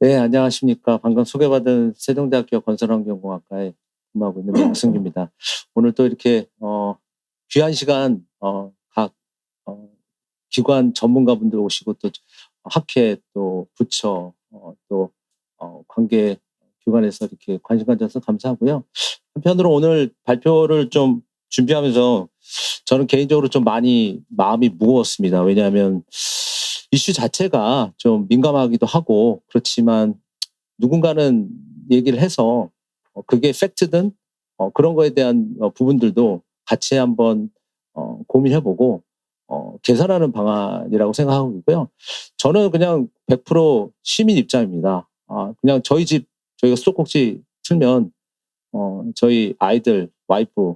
네, 안녕하십니까. 방금 소개받은 세종대학교 건설환경공학과에 근무하고 있는 명승규입니다. 오늘 또 이렇게 귀한 시간 각 기관 전문가분들 오시고 또 학회 또 부처 또 관계 기관에서 이렇게 관심 가져서 감사하고요. 한편으로 오늘 발표를 좀 준비하면서 저는 개인적으로 좀 많이 마음이 무거웠습니다. 왜냐하면 이슈 자체가 좀 민감하기도 하고 그렇지만 누군가는 얘기를 해서 그게 팩트든 그런 거에 대한 부분들도 같이 한번 고민해보고 개선하는 방안이라고 생각하고 있고요. 저는 그냥 100% 시민 입장입니다. 그냥 저희 집 저희가 수도꼭지 틀면 저희 아이들, 와이프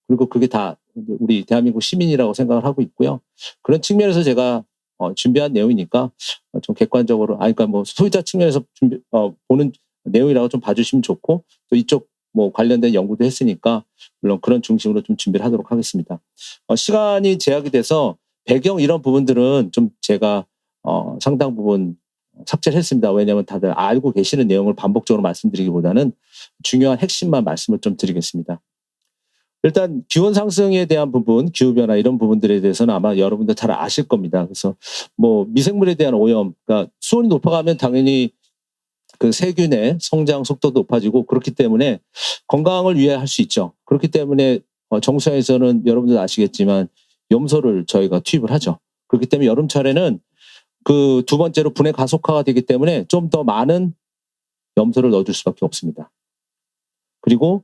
그리고 그게 다 우리 대한민국 시민이라고 생각을 하고 있고요. 그런 측면에서 제가 준비한 내용이니까 좀 객관적으로 그러니까 뭐 소비자 측면에서 보는 내용이라고 좀 봐주시면 좋고 또 이쪽 뭐 관련된 연구도 했으니까 물론 그런 중심으로 좀 준비를 하도록 하겠습니다. 시간이 제약이 돼서 배경 이런 부분들은 좀 제가 상당 부분 삭제를 했습니다. 왜냐하면 다들 알고 계시는 내용을 반복적으로 말씀드리기보다는 중요한 핵심만 말씀을 좀 드리겠습니다. 일단 기온 상승에 대한 부분, 기후 변화 이런 부분들에 대해서는 아마 여러분들 잘 아실 겁니다. 그래서 뭐 미생물에 대한 오염, 그러니까 수온이 높아가면 당연히 그 세균의 성장 속도도 높아지고 그렇기 때문에 건강을 위해 할 수 있죠. 그렇기 때문에 정수영에서는 여러분들 아시겠지만 염소를 저희가 투입을 하죠. 그렇기 때문에 여름철에는 그 두 번째로 분해 가속화가 되기 때문에 좀 더 많은 염소를 넣어줄 수밖에 없습니다. 그리고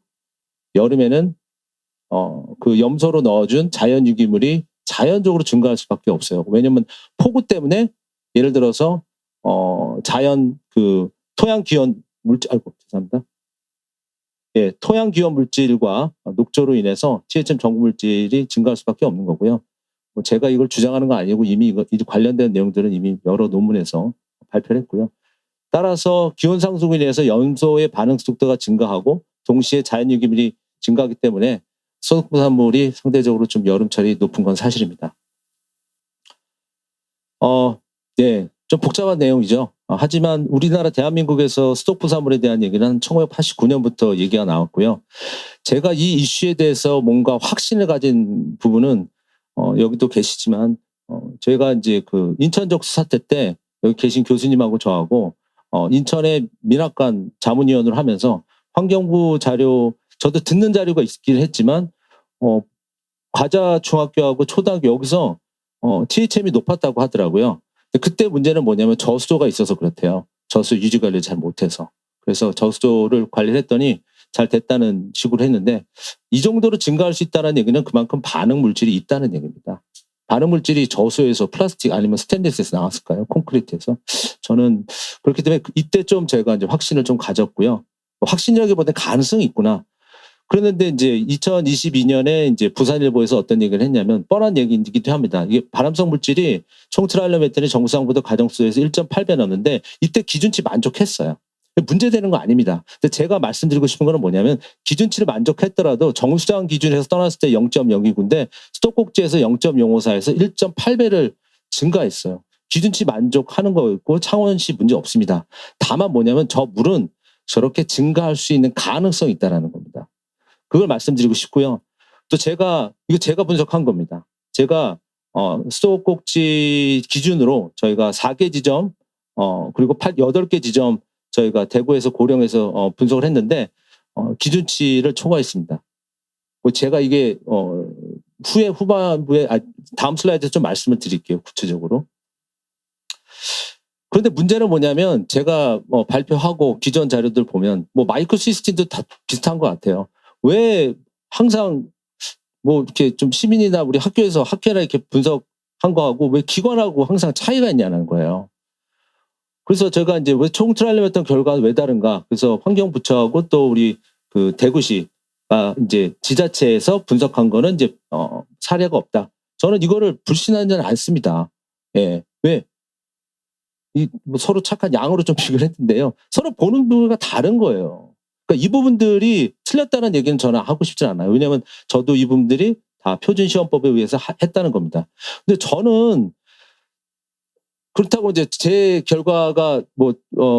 여름에는 그 염소로 넣어준 자연 유기물이 자연적으로 증가할 수밖에 없어요. 왜냐면 폭우 때문에 예를 들어서 자연 그 토양 기원 물질 죄송합니다. 예, 토양 기원 물질과 녹조로 인해서 THM 전구 물질이 증가할 수밖에 없는 거고요. 뭐 제가 이걸 주장하는 거 아니고 이미 이거 관련된 내용들은 이미 여러 논문에서 발표를 했고요. 따라서 기온 상승으로 인해서 염소의 반응 속도가 증가하고 동시에 자연 유기물이 증가하기 때문에 수돗부산물이 상대적으로 좀 여름철이 높은 건 사실입니다. 네, 좀 복잡한 내용이죠. 하지만 우리나라 대한민국에서 수돗부산물에 대한 얘기는 1989년부터 얘기가 나왔고요. 제가 이 이슈에 대해서 뭔가 확신을 가진 부분은 여기도 계시지만 저희가 이제 그 인천적수 사태 때 여기 계신 교수님하고 저하고 인천의 민학관 자문위원을 하면서 환경부 자료 저도 듣는 자료가 있긴 했지만 과자 중학교하고 초등학교 여기서 THM이 높았다고 하더라고요. 그때 문제는 뭐냐면 저수조가 있어서 그렇대요. 저수 유지 관리를 잘 못해서. 그래서 저수조를 관리를 했더니 잘 됐다는 식으로 했는데 이 정도로 증가할 수 있다는 얘기는 그만큼 반응 물질이 있다는 얘기입니다. 반응 물질이 저수에서 플라스틱 아니면 스테인리스에서 나왔을까요? 콘크리트에서. 저는 그렇기 때문에 이때 좀 제가 이제 확신을 좀 가졌고요. 확신이라기보다는 가능성이 있구나. 그랬는데 이제 2022년에 이제 부산일보에서 어떤 얘기를 했냐면 뻔한 얘기이기도 합니다. 이게 발암성 물질이 총트라일로메탄이 정상보다 가정수에서 1.8배 넘는데 이때 기준치 만족했어요. 문제되는 거 아닙니다. 근데 제가 말씀드리고 싶은 거는 뭐냐면 기준치를 만족했더라도 정수장 기준에서 떠났을 때 0.02인데 수도꼭지에서 0.054에서 1.8배를 증가했어요. 기준치 만족하는 거였고 창원시 문제 없습니다. 다만 뭐냐면 저 물은 저렇게 증가할 수 있는 가능성이 있다는 겁니다. 그걸 말씀드리고 싶고요. 또 이거 제가 분석한 겁니다. 제가 수도꼭지 기준으로 저희가 4개 지점 그리고 8개 지점 저희가 대구에서 고령에서 분석을 했는데 기준치를 초과했습니다. 제가 이게 후반부에 다음 슬라이드에서 좀 말씀을 드릴게요. 구체적으로. 그런데 문제는 뭐냐면 제가 발표하고 기존 자료들 보면 뭐 마이크로 시스템도 다 비슷한 것 같아요. 왜 항상 뭐 이렇게 좀 시민이나 우리 학교에서 학회나 이렇게 분석한 거하고 왜 기관하고 항상 차이가 있냐는 거예요. 그래서 제가 이제 왜 총트라이얼했던 결과가 왜 다른가? 그래서 환경부처하고 또 우리 그 대구시가 이제 지자체에서 분석한 거는 이제 사례가 없다. 저는 이거를 불신하지는 않습니다. 예, 왜? 뭐 서로 착한 양으로 좀 비교를 했는데요. 서로 보는 부분이 다른 거예요. 그러니까 이 부분들이 틀렸다는 얘기는 저는 하고 싶지 않아요. 왜냐하면 저도 이 부분들이 다 표준시험법에 의해서 했다는 겁니다. 근데 저는 그렇다고 이제 제 결과가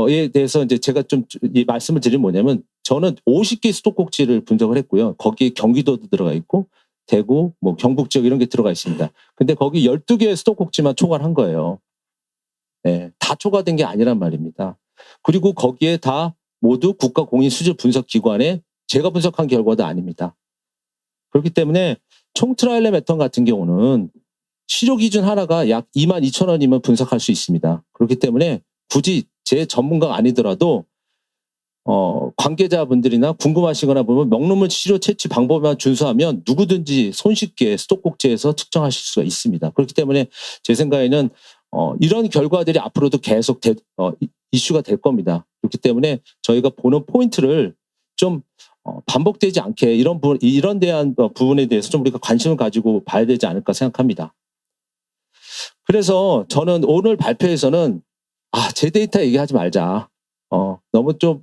에 대해서 이제 제가 좀 이 말씀을 드리면 뭐냐면 저는 50개 수도꼭지를 분석을 했고요. 거기에 경기도도 들어가 있고 대구, 뭐 경북 지역 이런 게 들어가 있습니다. 근데 거기 12개의 수도꼭지만 초과를 한 거예요. 네, 다 초과된 게 아니란 말입니다. 그리고 거기에 다 모두 국가공인수질분석기관에 제가 분석한 결과도 아닙니다. 그렇기 때문에 총 트라이얼 매턴 같은 경우는 실효 기준 하나가 약 22,000원이면 분석할 수 있습니다. 그렇기 때문에 굳이 제 전문가가 아니더라도 관계자분들이나 궁금하시거나 보면 명론물 치료 채취 방법만 준수하면 누구든지 손쉽게 수도꼭지에서 측정하실 수가 있습니다. 그렇기 때문에 제 생각에는 이런 결과들이 앞으로도 계속 이슈가 될 겁니다. 그렇기 때문에 저희가 보는 포인트를 좀 반복되지 않게 이런 대한 부분에 대해서 좀 우리가 관심을 가지고 봐야 되지 않을까 생각합니다. 그래서 저는 오늘 발표에서는 제 데이터 얘기하지 말자. 너무 좀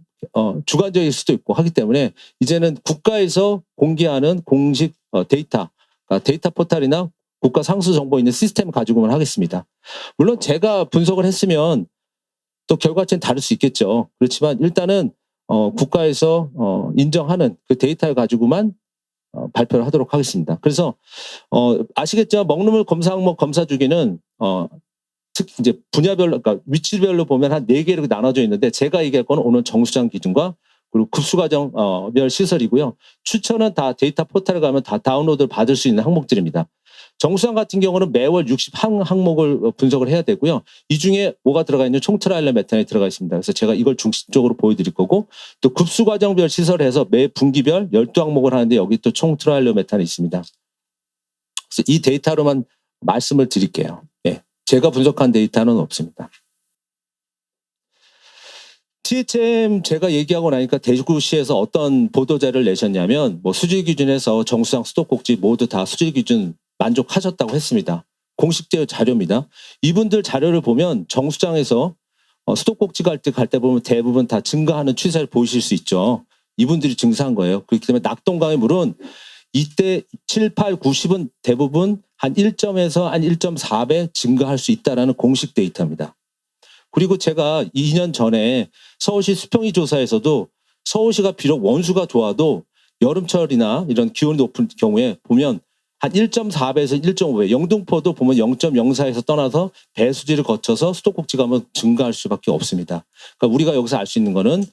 주관적일 수도 있고 하기 때문에 이제는 국가에서 공개하는 공식 데이터, 데이터 포털이나 국가 상수 정보 있는 시스템을 가지고만 하겠습니다. 물론 제가 분석을 했으면 또 결과치는 다를 수 있겠죠. 그렇지만 일단은 국가에서 인정하는 그 데이터를 가지고만 발표를 하도록 하겠습니다. 그래서 아시겠죠? 먹는물 검사 항목 검사 주기는 특히 이제 분야별로, 그러니까 위치별로 보면 한 4개 이렇게 나눠져 있는데 제가 얘기할 거는 오늘 정수장 기준과 그리고 급수과정별 시설이고요. 추천은 다 데이터 포털에 가면 다 다운로드를 받을 수 있는 항목들입니다. 정수장 같은 경우는 매월 60항목을 분석을 해야 되고요. 이 중에 뭐가 들어가 있는 총 트라이얼 매턴이 들어가 있습니다. 그래서 제가 이걸 중심적으로 보여드릴 거고 또 급수과정별 시설에서 매 분기별 12항목을 하는데 여기 또 총 트라이얼 매턴이 있습니다. 그래서 이 데이터로만 말씀을 드릴게요. 네. 제가 분석한 데이터는 없습니다. THM 제가 얘기하고 나니까 대구시에서 어떤 보도자를 내셨냐면 수질 기준에서 정수장 수도꼭지 모두 다 수질 기준 만족하셨다고 했습니다. 공식 자료입니다. 이분들 자료를 보면 정수장에서 수도꼭지 갈 때 보면 대부분 다 증가하는 추세를 보이실 수 있죠. 이분들이 증가한 거예요. 그렇기 때문에 낙동강의 물은 이때 7, 8, 90은 대부분 한 1점에서 한 1.4배 증가할 수 있다는 공식 데이터입니다. 그리고 제가 2년 전에 서울시 수평이 조사에서도 서울시가 비록 원수가 좋아도 여름철이나 이런 기온이 높은 경우에 보면 한 1.4배에서 1.5배, 영등포도 보면 0.04에서 떠나서 배수지를 거쳐서 수도꼭지 가면 증가할 수밖에 없습니다. 그러니까 우리가 여기서 알 수 있는 거는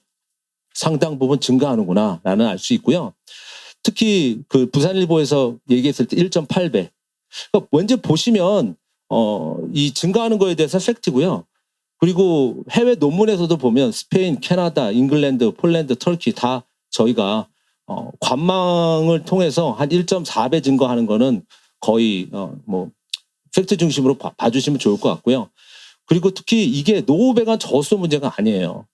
상당 부분 증가하는구나 라는 알 수 있고요. 특히 그 부산일보에서 얘기했을 때 1.8배. 그러니까 왠지 보시면 이 증가하는 거에 대해서 팩트고요. 그리고 해외 논문에서도 보면 스페인, 캐나다, 잉글랜드, 폴란드, 터키 다 저희가 관망을 통해서 한 1.4배 증가하는 거는 거의 팩트 중심으로 봐주시면 좋을 것 같고요. 그리고 특히 이게 노후배관 저수 문제가 아니에요.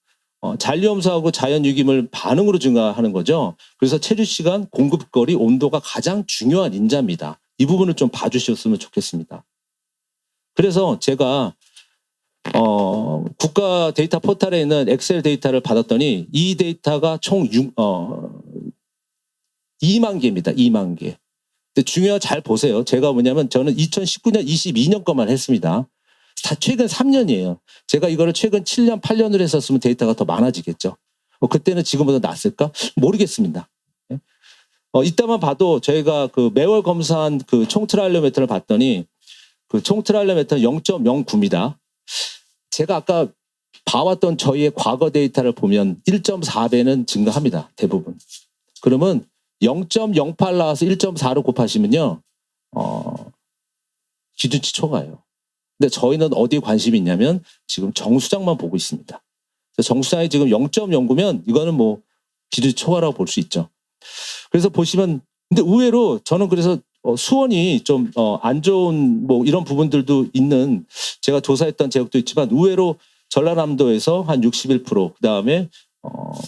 잔류염소하고 자연유기물 반응으로 증가하는 거죠. 그래서 체류 시간, 공급거리, 온도가 가장 중요한 인자입니다. 이 부분을 좀 봐주셨으면 좋겠습니다. 그래서 제가 국가 데이터 포털에 있는 엑셀 데이터를 받았더니 이 데이터가 총 2만 개입니다. 2만 개. 근데 중요한 잘 보세요. 제가 뭐냐면 저는 2019년, 22년 것만 했습니다. 다 최근 3년이에요. 제가 이거를 최근 7년, 8년을 했었으면 데이터가 더 많아지겠죠. 그때는 지금보다 낫을까? 모르겠습니다. 이따만 봐도 저희가 그 매월 검사한 그 총 트라이얼 매턴을 봤더니 그 총 트라이얼 매턴 0.09입니다. 제가 아까 봐왔던 저희의 과거 데이터를 보면 1.4배는 증가합니다. 대부분. 그러면 0.08 나와서 1.4로 곱하시면요. 기준치 초과예요. 근데 저희는 어디에 관심이 있냐면 지금 정수장만 보고 있습니다. 정수장이 지금 0.09면 이거는 기준치 초과라고 볼 수 있죠. 그래서 보시면 근데 의외로 저는 그래서 수원이 좀 안 좋은 이런 부분들도 있는 제가 조사했던 지역도 있지만 의외로 전라남도에서 한 61% 그다음에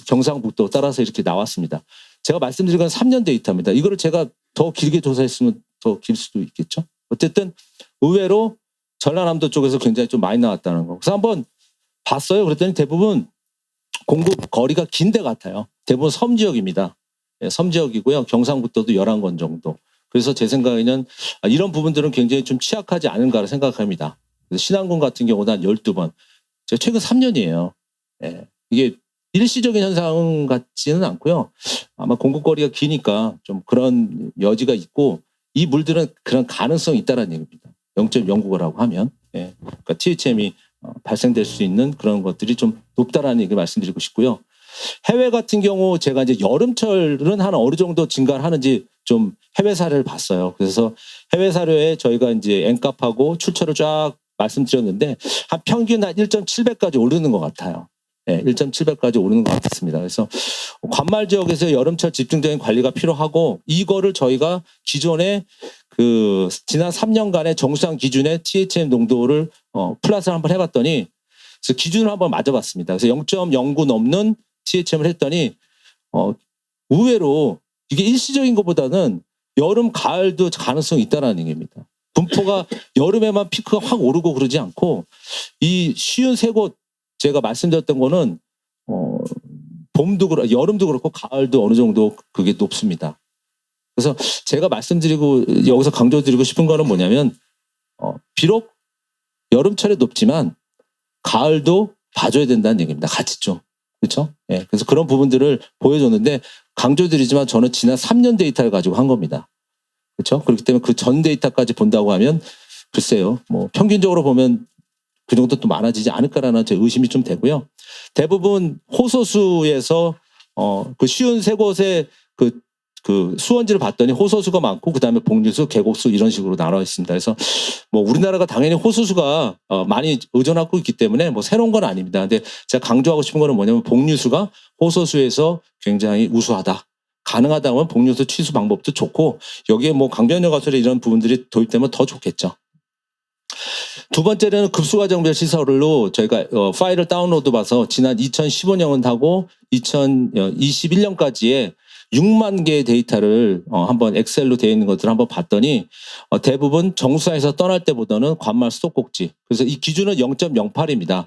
경상북도 따라서 이렇게 나왔습니다. 제가 말씀드린 건 3년 데이터입니다. 이거를 제가 더 길게 조사했으면 더 길 수도 있겠죠. 어쨌든 의외로 전라남도 쪽에서 굉장히 좀 많이 나왔다는 거. 그래서 한번 봤어요. 그랬더니 대부분 공급 거리가 긴 데 같아요. 대부분 섬 지역입니다. 섬 지역이고요. 경상북도도 11건 정도. 그래서 제 생각에는 이런 부분들은 굉장히 좀 취약하지 않은가 생각합니다. 그래서 신안군 같은 경우도 한 12번. 제가 최근 3년이에요. 예. 이게 일시적인 현상 같지는 않고요. 아마 공급거리가 기니까 좀 그런 여지가 있고 이 물들은 그런 가능성이 있다는 얘기입니다. 0.09라고 하면. 예. 그러니까 THM이 발생될 수 있는 그런 것들이 좀 높다라는 얘기를 말씀드리고 싶고요. 해외 같은 경우 제가 이제 여름철은 한 어느 정도 증가를 하는지 좀 해외 사례를 봤어요. 그래서 해외 사례에 저희가 이제 엔값하고 출처를 쫙 말씀드렸는데 한 평균 한 1.7배까지 오르는 것 같아요. 네, 1.7배까지 오르는 것 같습니다. 그래서 관말 지역에서 여름철 집중적인 관리가 필요하고 이거를 저희가 기존에 그 지난 3년간의 정수량 기준의 THM 농도를 플러스를 한번 해봤더니 그래서 기준을 한번 맞아봤습니다. 그래서 0.09 넘는 THM을 했더니 의외로 이게 일시적인 것보다는 여름, 가을도 가능성이 있다는 얘기입니다. 분포가 여름에만 피크가 확 오르고 그러지 않고 이 쉬운 세 곳 제가 말씀드렸던 거는 봄도 그렇고 여름도 그렇고 가을도 어느 정도 그게 높습니다. 그래서 제가 말씀드리고 여기서 강조드리고 싶은 거는 뭐냐면 비록 여름철에 높지만 가을도 봐줘야 된다는 얘기입니다. 같이 좀. 그렇죠? 예. 그래서 그런 부분들을 보여줬는데 강조드리지만 저는 지난 3년 데이터를 가지고 한 겁니다. 그렇죠? 그렇기 때문에 그 전 데이터까지 본다고 하면 글쎄요. 뭐 평균적으로 보면 그 정도 또 많아지지 않을까라는 제 의심이 좀 되고요. 대부분 호소수에서 그 쉬운 세 곳의 그 수원지를 봤더니 호소수가 많고 그다음에 복류수, 계곡수 이런 식으로 나눠 있습니다. 그래서 뭐 우리나라가 당연히 호소수가 많이 의존하고 있기 때문에 뭐 새로운 건 아닙니다. 근데 제가 강조하고 싶은 거는 뭐냐면 복류수가 호소수에서 굉장히 우수하다. 가능하다면 복류수 취수 방법도 좋고 여기에 뭐 강변역 가설에 이런 부분들이 도입되면 더 좋겠죠. 두 번째는 급수과정별 시설로 저희가 파일을 다운로드 봐서 지난 2015년하고 2021년까지의 6만 개의 데이터를 한번 엑셀로 되어 있는 것들을 한번 봤더니 대부분 정수사에서 떠날 때보다는 관말 수도꼭지. 그래서 이 기준은 0.08입니다.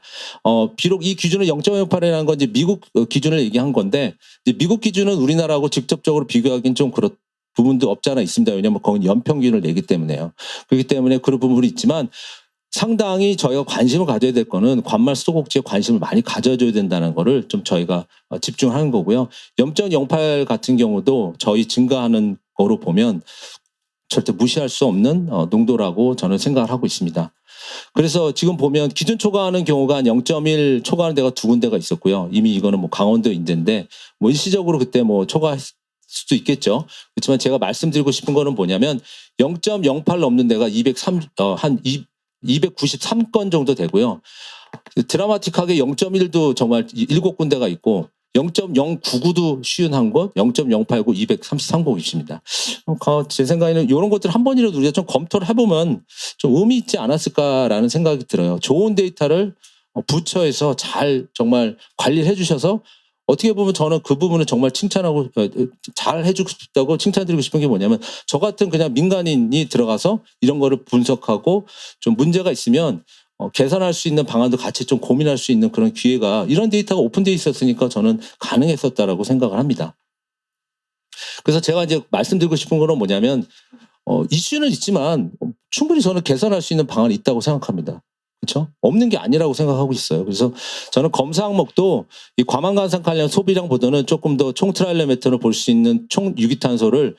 비록 이 기준은 0.08이라는 건 이제 미국 기준을 얘기한 건데 이제 미국 기준은 우리나라하고 직접적으로 비교하기는 좀 그렇 부분도 없지 않아 있습니다. 왜냐하면 거긴 연평균을 내기 때문에요. 그렇기 때문에 그런 부분이 있지만 상당히 저희가 관심을 가져야 될 거는 관말 수도꼭지에 관심을 많이 가져줘야 된다는 거를 좀 저희가 집중하는 거고요. 0.08 같은 경우도 저희 증가하는 거로 보면 절대 무시할 수 없는 농도라고 저는 생각을 하고 있습니다. 그래서 지금 보면 기준 초과하는 경우가 한 0.1 초과하는 데가 두 군데가 있었고요. 이미 이거는 뭐 강원도 인제인데 뭐 일시적으로 그때 뭐 초과할 수도 있겠죠. 그렇지만 제가 말씀드리고 싶은 거는 뭐냐면 0.08 넘는 데가 한 293건 정도 되고요. 드라마틱하게 0.1도 정말 7군데가 있고 0.099도 쉬운 한 곳, 0.089, 233곳 있습니다. 제 생각에는 이런 것들 한 번이라도 우리가 좀 검토를 해보면 좀 의미 있지 않았을까라는 생각이 들어요. 좋은 데이터를 부처에서 잘 정말 관리를 해주셔서 어떻게 보면 저는 그 부분을 정말 칭찬하고 잘 해주고 싶다고 칭찬드리고 싶은 게 뭐냐면 저 같은 그냥 민간인이 들어가서 이런 거를 분석하고 좀 문제가 있으면 개선할 수 있는 방안도 같이 좀 고민할 수 있는 그런 기회가 이런 데이터가 오픈되어 있었으니까 저는 가능했었다라고 생각을 합니다. 그래서 제가 이제 말씀드리고 싶은 거는 뭐냐면 이슈는 있지만 충분히 저는 개선할 수 있는 방안이 있다고 생각합니다. 그렇죠? 없는 게 아니라고 생각하고 있어요. 그래서 저는 검사 항목도 이 과망간산 관련 소비량보다는 조금 더 총트라일러 메탄을 볼 수 있는 총 유기탄소를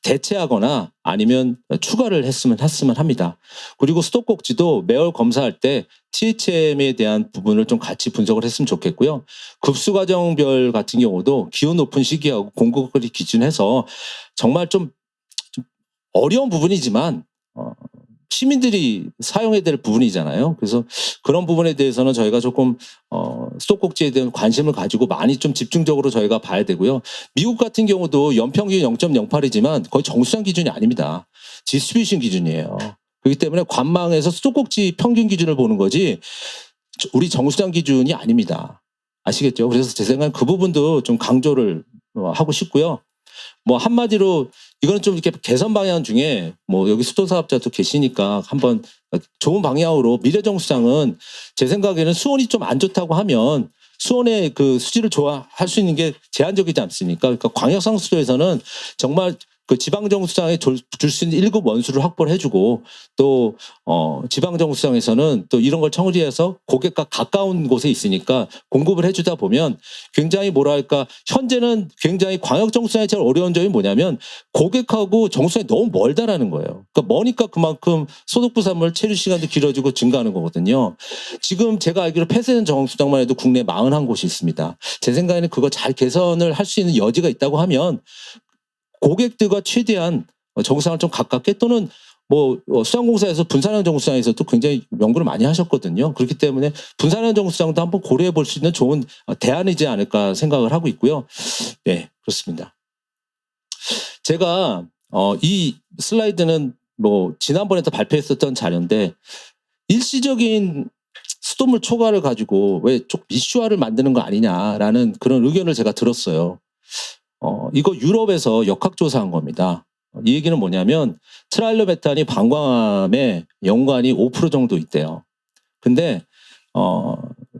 대체하거나 아니면 추가를 했으면 합니다. 그리고 수도꼭지도 매월 검사할 때 THM에 대한 부분을 좀 같이 분석을 했으면 좋겠고요. 급수과정별 같은 경우도 기온 높은 시기하고 공급거리 기준해서 정말 좀 어려운 부분이지만 시민들이 사용해야 될 부분이잖아요. 그래서 그런 부분에 대해서는 저희가 조금 수도꼭지에 대한 관심을 가지고 많이 좀 집중적으로 저희가 봐야 되고요. 미국 같은 경우도 연평균 0.08이지만 거의 정수량 기준이 아닙니다. 디스트리뷰션 기준이에요. 그렇기 때문에 관망에서 수도꼭지 평균 기준을 보는 거지 우리 정수량 기준이 아닙니다. 아시겠죠? 그래서 제 생각엔 그 부분도 좀 강조를 하고 싶고요. 뭐 한마디로 이거는 좀 이렇게 개선 방향 중에 뭐 여기 수도사업자도 계시니까 한번 좋은 방향으로 미래정수장은 제 생각에는 수온이 좀 안 좋다고 하면 수온의 그 수질을 좋아할 수 있는 게 제한적이지 않습니까? 그러니까 광역상수도에서는 정말 그 지방정수장에 줄 수 있는 1급 원수를 확보를 해주고 또 지방정수장에서는 또 이런 걸 청지해서 고객과 가까운 곳에 있으니까 공급을 해주다 보면 굉장히 뭐랄까 현재는 굉장히 광역정수장이 제일 어려운 점이 뭐냐면 고객하고 정수장이 너무 멀다라는 거예요. 그러니까 머니까 그만큼 소득부산물 체류 시간도 길어지고 증가하는 거거든요. 지금 제가 알기로 폐쇄된 정수장만 해도 국내 41곳이 있습니다. 제 생각에는 그거 잘 개선을 할 수 있는 여지가 있다고 하면 고객들과 최대한 정수장을 좀 가깝게 또는 뭐 수장공사에서 분산형 정수장에서도 굉장히 연구를 많이 하셨거든요. 그렇기 때문에 분산형 정수장도 한번 고려해 볼 수 있는 좋은 대안이지 않을까 생각을 하고 있고요. 네, 그렇습니다. 제가 이 슬라이드는 뭐 지난번에도 발표했었던 자료인데 일시적인 수돗물 초과를 가지고 왜 좀 이슈화를 만드는 거 아니냐라는 그런 의견을 제가 들었어요. 이거 유럽에서 역학조사한 겁니다. 이 얘기는 뭐냐면 트라일로메탄이 방광암에 연관이 5% 정도 있대요. 근데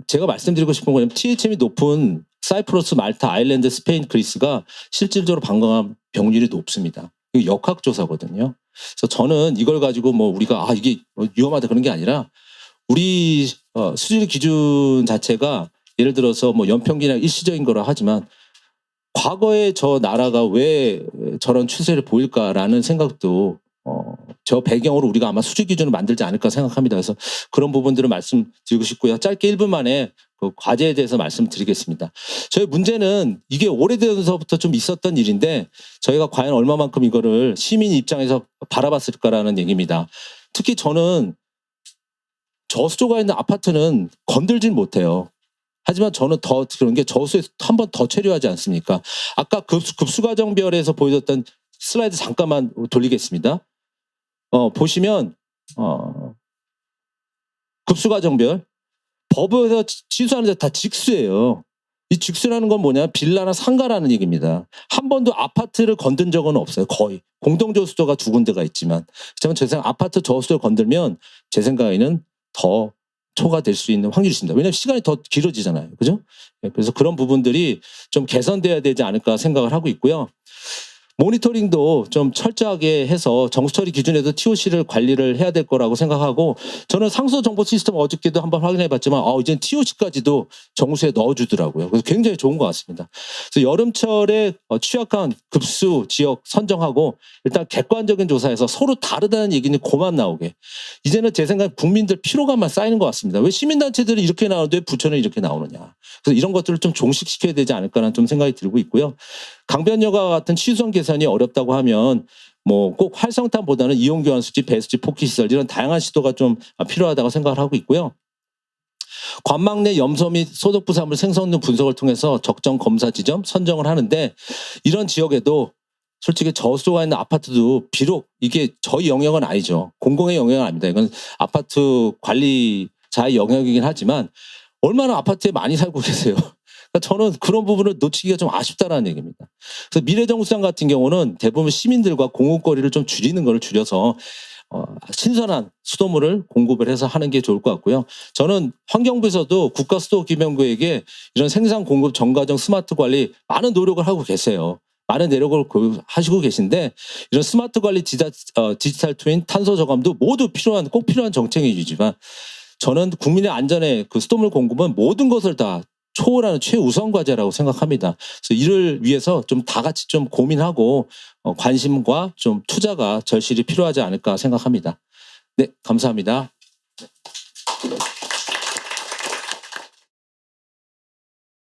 제가 말씀드리고 싶은 거는 THM이 높은 사이프러스, 말타, 아일랜드, 스페인, 그리스가 실질적으로 방광암 병률이 높습니다. 이거 역학조사거든요. 그래서 저는 이걸 가지고 뭐 우리가 이게 위험하다 그런 게 아니라 우리 수질 기준 자체가 예를 들어서 뭐 연평균이나 일시적인 거라 하지만 과거에 저 나라가 왜 저런 추세를 보일까라는 생각도 저 배경으로 우리가 아마 수질 기준을 만들지 않을까 생각합니다. 그래서 그런 부분들을 말씀드리고 싶고요. 짧게 1분 만에 그 과제에 대해서 말씀드리겠습니다. 저희 문제는 이게 오래전서부터 좀 있었던 일인데 저희가 과연 얼마만큼 이거를 시민 입장에서 바라봤을까라는 얘기입니다. 특히 저는 저수조가 있는 아파트는 건들진 못해요. 하지만 저는 더 그런 게 저수에 한 번 더 체류하지 않습니까? 아까 급수과정별에서 보여줬던 슬라이드 잠깐만 돌리겠습니다. 보시면 급수과정별 법에서 취소하는 데 다 직수예요. 이 직수라는 건 뭐냐? 빌라나 상가라는 얘기입니다. 한 번도 아파트를 건든 적은 없어요. 거의. 공동저수조가 2군데가 있지만. 그렇지만 제 생각 아파트 저수조를 건들면 제 생각에는 더 초과될 수 있는 확률이 있습니다. 왜냐하면 시간이 더 길어지잖아요. 그죠? 그래서 그런 부분들이 좀 개선돼야 되지 않을까 생각을 하고 있고요. 모니터링도 좀 철저하게 해서 정수처리 기준에도 TOC를 관리를 해야 될 거라고 생각하고 저는 상수 정보 시스템 어저께도 한번 확인해 봤지만 이젠 TOC까지도 정수에 넣어주더라고요. 그래서 굉장히 좋은 것 같습니다. 그래서 여름철에 취약한 급수 지역 선정하고 일단 객관적인 조사에서 서로 다르다는 얘기는 그만 나오게. 이제는 제 생각에 국민들 피로감만 쌓이는 것 같습니다. 왜 시민단체들이 이렇게 나오는데 부처는 이렇게 나오느냐. 그래서 이런 것들을 좀 종식시켜야 되지 않을까라는 좀 생각이 들고 있고요. 강변여가 같은 취수성 개선이 어렵다고 하면 뭐 꼭 활성탄보다는 이용교환 수지, 배수지, 포키시설 이런 다양한 시도가 좀 필요하다고 생각을 하고 있고요. 관막 내 염소 및 소독부산물 생성능 분석을 통해서 적정 검사 지점 선정을 하는데 이런 지역에도 솔직히 저수조가 있는 아파트도 비록 이게 저희 영역은 아니죠. 공공의 영역은 아닙니다. 이건 아파트 관리자의 영역이긴 하지만 얼마나 아파트에 많이 살고 계세요. 저는 그런 부분을 놓치기가 좀 아쉽다는 얘기입니다. 그래서 미래정수장 같은 경우는 대부분 시민들과 공급거리를 좀 줄이는 걸 줄여서 신선한 수돗물을 공급을 해서 하는 게 좋을 것 같고요. 저는 환경부에서도 국가수도기명부에게 이런 생산 공급 전과정 스마트 관리 많은 노력을 하고 계세요. 많은 노력을 하시고 계신데 이런 스마트 관리 디지털 트윈 탄소 저감도 모두 꼭 필요한 정책이지만 저는 국민의 안전에 그 수돗물 공급은 모든 것을 다 초월하는 최우선 과제라고 생각합니다. 그래서 이를 위해서 좀 다 같이 좀 고민하고 관심과 좀 투자가 절실히 필요하지 않을까 생각합니다. 네, 감사합니다.